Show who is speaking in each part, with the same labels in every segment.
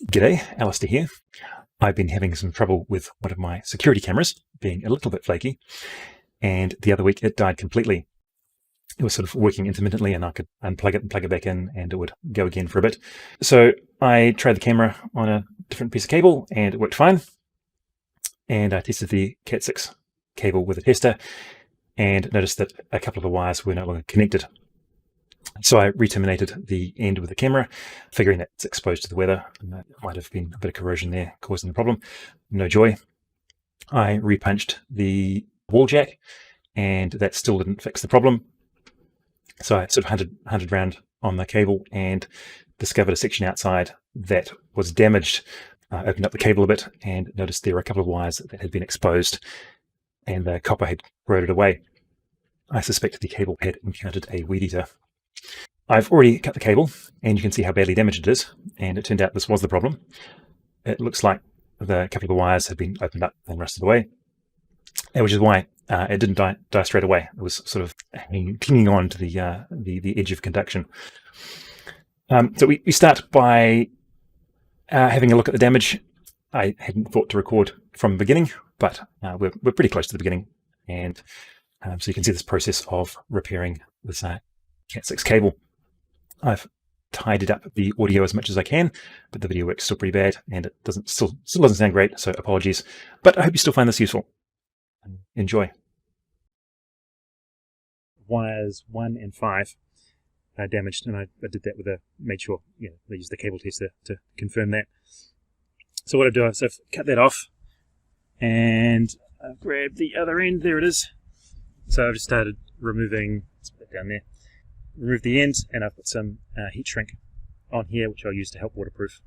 Speaker 1: G'day, Alistair here. I've been having some trouble with one of my security cameras being a little bit flaky, and the other week it died completely. It was sort of working intermittently and I could unplug it and plug it back in and it would go again for a bit. So I tried the camera on a different piece of cable and it worked fine. And I tested the Cat6 cable with a tester and noticed that a couple of the wires were no longer connected. So I re-terminated the end with the camera, figuring that it's exposed to the weather and that might have been a bit of corrosion there causing the problem. No joy. I repunched the wall jack and that still didn't fix the problem. So I sort of hunted around on the cable and discovered a section outside that was damaged. I opened up the cable a bit and noticed there were a couple of wires that had been exposed and the copper had corroded away. I suspected the cable had encountered a weed eater. I've already cut the cable and you can see how badly damaged it is, and it turned out this was the problem. It looks like the couple of the wires had been opened up and rusted away, which is why it didn't die straight away. It was sort of clinging on to the edge of conduction. So we start by having a look at the damage. I hadn't thought to record from the beginning, but we're pretty close to the beginning, and so you can see this process of repairing this Cat6 cable. I've tidied up the audio as much as I can, but the video works still pretty bad, and it still doesn't sound great, so apologies. But I hope you still find this useful. Enjoy. Wires 1 and 5 are damaged, and I did that made sure, they used the cable tester to confirm that. So what I've done is I've cut that off, and I've grabbed the other end. There it is. So I've just started removing, let's put that down there. Remove the end, and I've put some heat shrink on here, which I'll use to help waterproof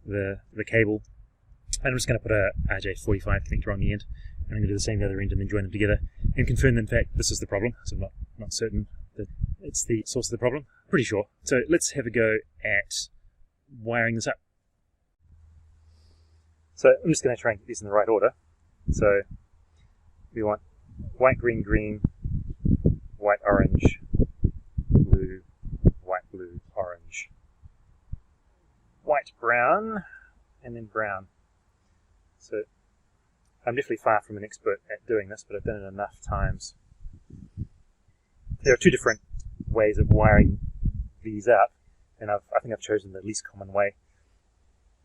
Speaker 1: the cable. And I'm just going to put a RJ45 connector on the end, and I'm going to do the same the other end and then join them together and confirm that in fact this is the problem. So I'm not certain that it's the source of the problem. Pretty sure. So let's have a go at wiring this up. So I'm just going to try and get these in the right order. So we want white, green, green, white, orange, blue, white, blue, orange, white, brown, and then brown. So I'm definitely far from an expert at doing this, but I've done it enough times. There are two different ways of wiring these up, and I think I've chosen the least common way,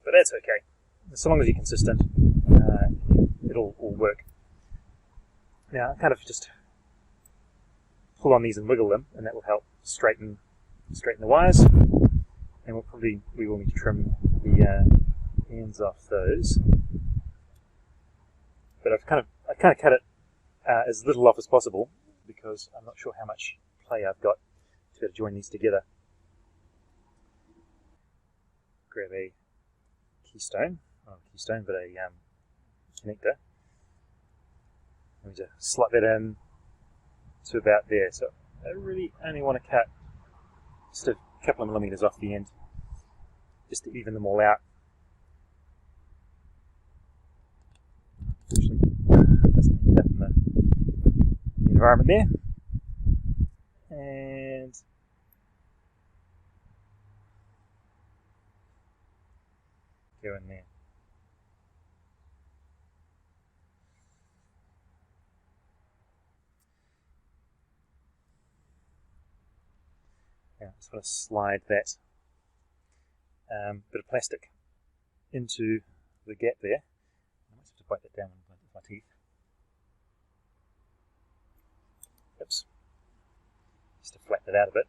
Speaker 1: but that's okay. So long as you're consistent, it'll all work. Now, I kind of just pull on these and wiggle them, and that will help straighten the wires. And we will need to trim the ends off those. But I kind of cut it as little off as possible because I'm not sure how much play I've got to join these together. Grab a keystone, not a keystone, but a connector. I'm going to slot that in to about there. So I really only want to cut just a couple of millimeters off the end, just to even them all out. Unfortunately, doesn't end up in the environment there. And go in there. Now, I just want to slide that bit of plastic into the gap there. I might have to bite that down with my teeth. Oops. Just to flatten it out a bit.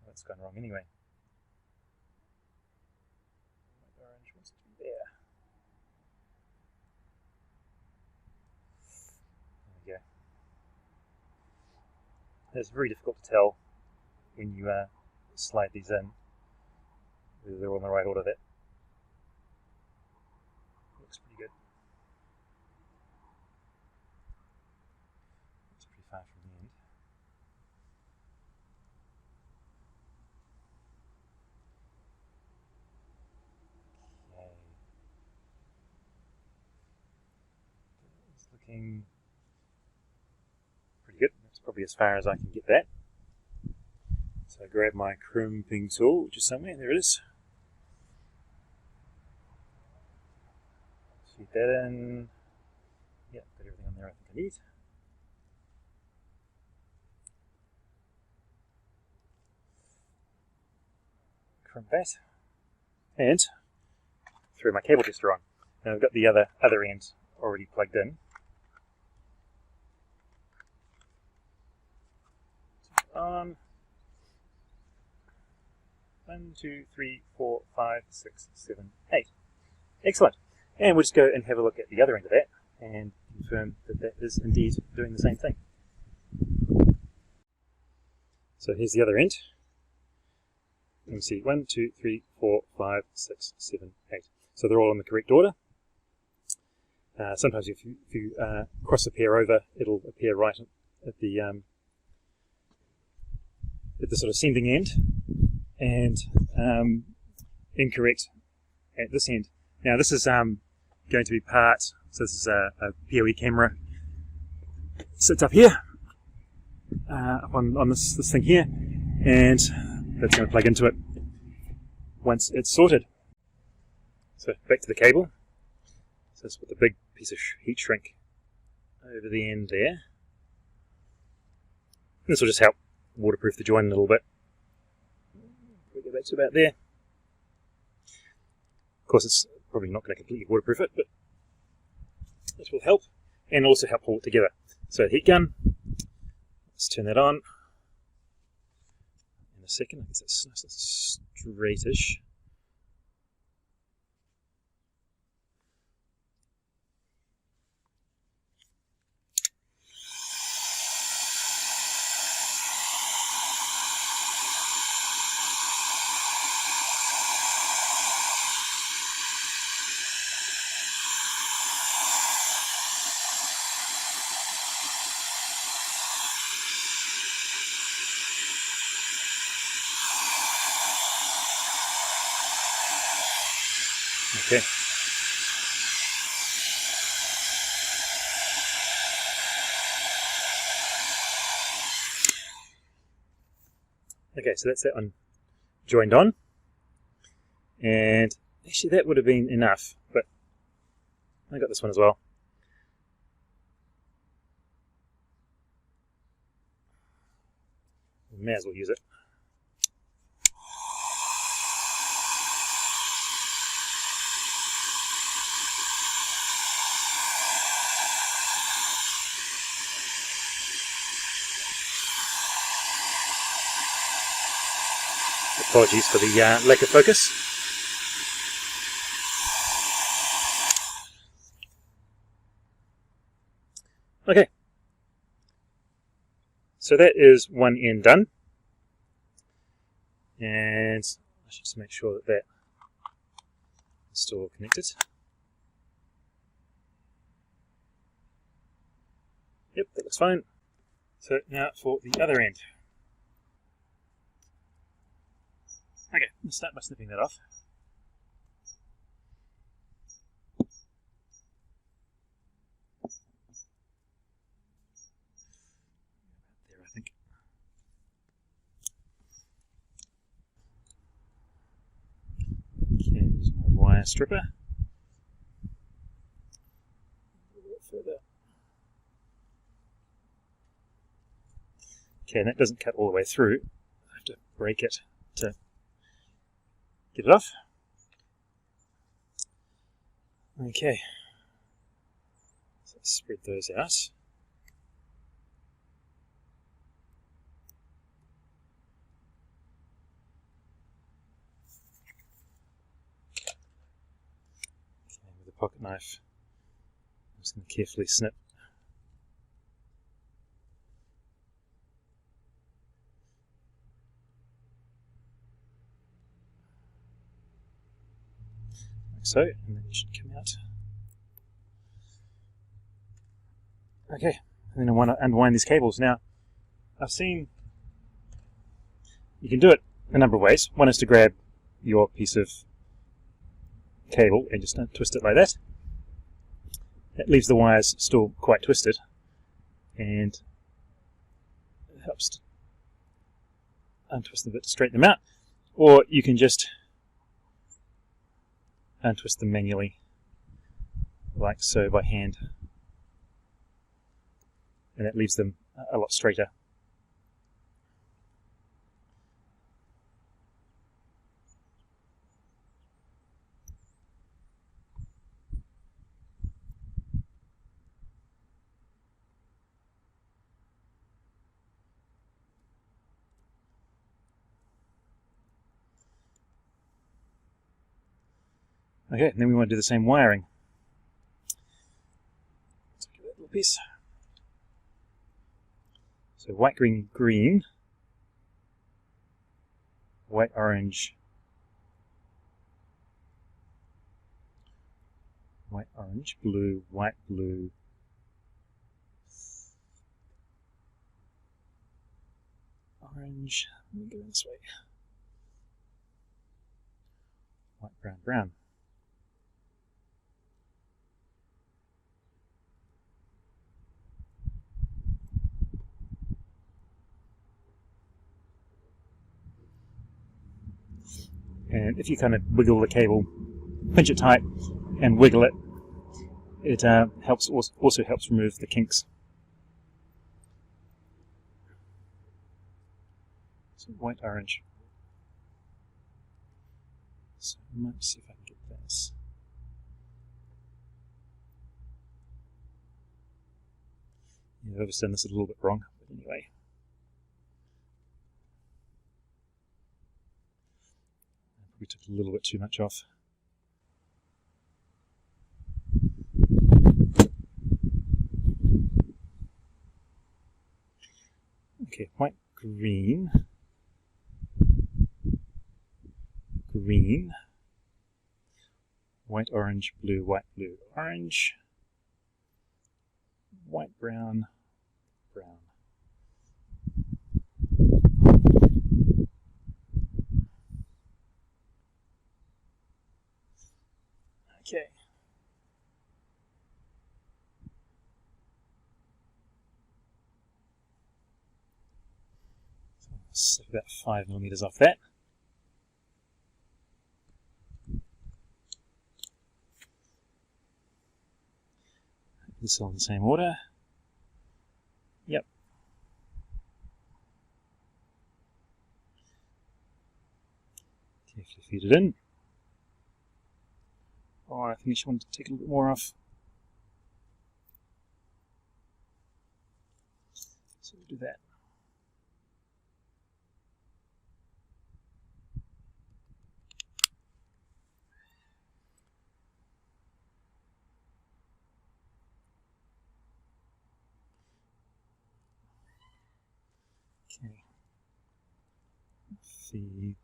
Speaker 1: That's gone wrong anyway. Orange wants to be there. There we go. It's very difficult to tell when you slide these in whether they're all in the right order. That looks pretty good. It's pretty far from the end. Okay. It's looking pretty good. That's probably as far as I can get that. So grab my crimping tool, which is somewhere. There it is. Feed that in. Yeah, got everything on there I think I need. Crimp that. And throw my cable tester on. Now I've got the other end already plugged in. On 1, 2, 3, 4, 5, 6, 7, 8. Excellent. And we'll just go and have a look at the other end of that and confirm that that is indeed doing the same thing. So here's the other end. Let me see, 1, 2, 3, 4, 5, 6, 7, 8. So they're all in the correct order. Sometimes if you cross a pair over, it'll appear right at the sort of sending end, and incorrect at this end. Now this is going to be part, so this is a PoE camera. It sits up here, up on this thing here, and that's going to plug into it once it's sorted. So back to the cable. So let's put the big piece of heat shrink over the end there. This will just help waterproof the joint a little bit. We'll go back to about there. Of course, it's probably not going to completely waterproof it, but this will help, and also help hold it together. So heat gun, let's turn that on in a second. I guess that's nice and straightish. Okay. Okay, so that's that one joined on. And actually that would have been enough, but I got this one as well. We may as well use it. Apologies for the lack of focus. Okay, so that is one end done, and I should just make sure that that is still connected. Yep, that looks fine. So now for the other end. Okay, let's start by snipping that off. There, I think. Okay, use my wire stripper. A little bit further. Okay, and that doesn't cut all the way through. I have to break it to get it off. Okay, so let's spread those out. Okay, with a pocket knife, I'm just going to carefully snip. So, and then it should come out. Okay, and then I want to unwind these cables. Now, I've seen you can do it a number of ways. One is to grab your piece of cable and just twist it like that. That leaves the wires still quite twisted, and it helps untwist them a bit to straighten them out, or you can just untwist them manually, like so, by hand, and that leaves them a lot straighter. Okay, and then we want to do the same wiring. Let's look at that little piece. So white, green, green, white, orange, white, orange, blue, white, blue, orange. Let me go this way. White, brown, brown. And if you kind of wiggle the cable, pinch it tight and wiggle it, it also helps remove the kinks. So white, orange. So I might see if I can get this. Yeah, I've just done this a little bit wrong, but anyway. We took a little bit too much off. Okay, white, green, green, white, orange, blue, orange, white, brown, brown. Okay. So about 5mm off that. This all in the same order. Yep. Carefully feed it in. Oh, I think I should want to take a little bit more off. So we'll do that. Okay. Feed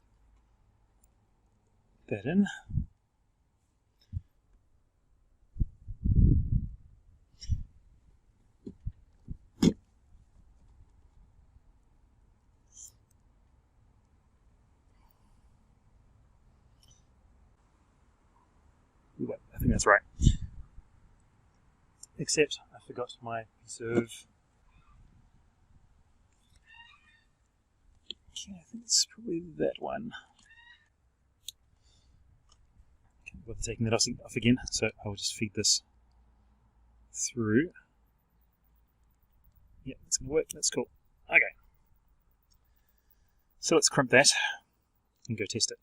Speaker 1: that in. I think that's right. Except I forgot my piece of... Okay, I think it's probably that one. Can't bother taking that off again, so I'll just feed this through. Yeah, it's going to work. That's cool. Okay. So let's crimp that and go test it.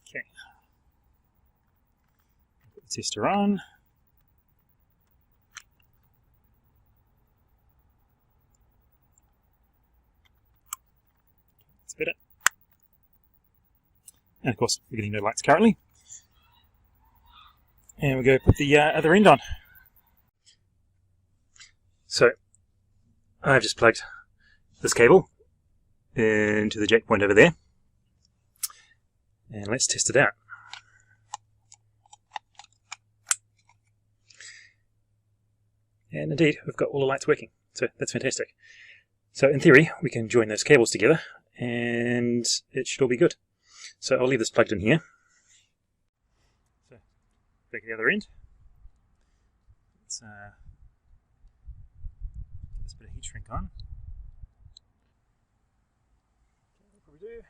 Speaker 1: Okay. Put the tester on. Let's fit it. And of course, we're getting no lights currently. And we go put the other end on. So, I've just plugged this cable into the jack point over there. And let's test it out. And indeed, we've got all the lights working. So that's fantastic. So in theory, we can join those cables together and it should all be good. So I'll leave this plugged in here. So back at the other end. Let's get this bit of heat shrink on. What we do.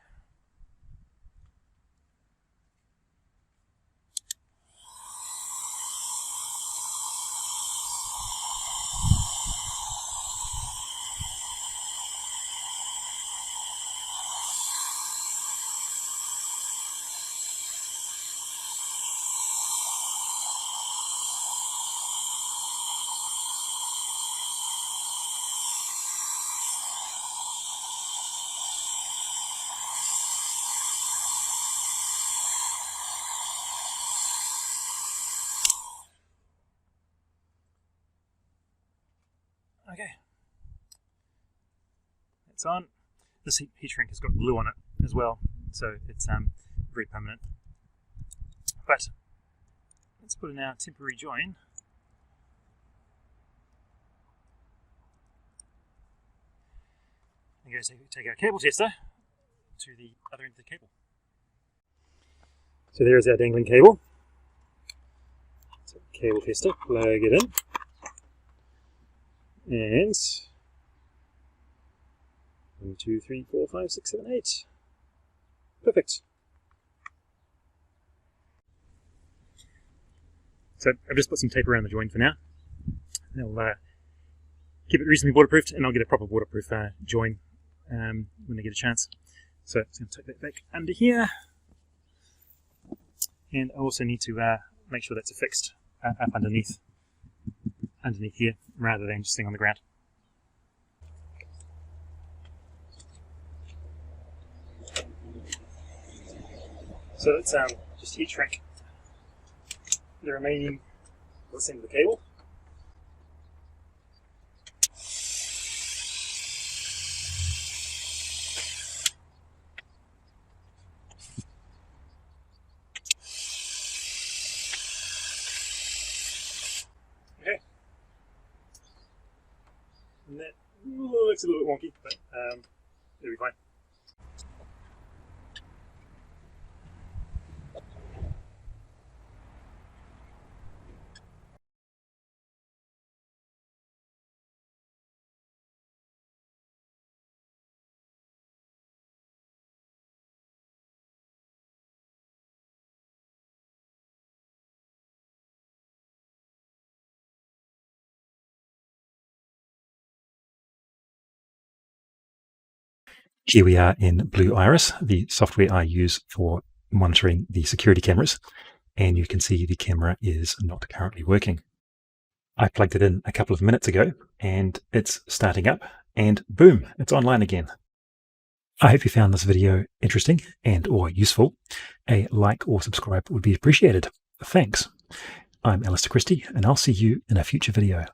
Speaker 1: Okay, it's on. This heat shrink has got glue on it as well, so it's very permanent. But let's put in our temporary join. And go take our cable tester to the other end of the cable. So there is our dangling cable. So cable tester, plug it in. And 1, 2, 3, 4, 5, 6, 7, 8. Perfect. So I've just put some tape around the join for now. I'll keep it reasonably waterproofed, and I'll get a proper waterproof join when I get a chance. So I'm just going to tuck that back under here. And I also need to make sure that's affixed up underneath here, rather than just sitting on the ground. So let's just heat shrink the remaining this end of the cable. Okay. And that looks a little bit wonky, but it'll be fine. Here we are in Blue Iris, the software I use for monitoring the security cameras, and you can see the camera is not currently working. I plugged it in a couple of minutes ago and it's starting up, and boom, it's online again. I hope you found this video interesting and or useful. A like or subscribe would be appreciated. Thanks. I'm Alistair Christie, and I'll see you in a future video.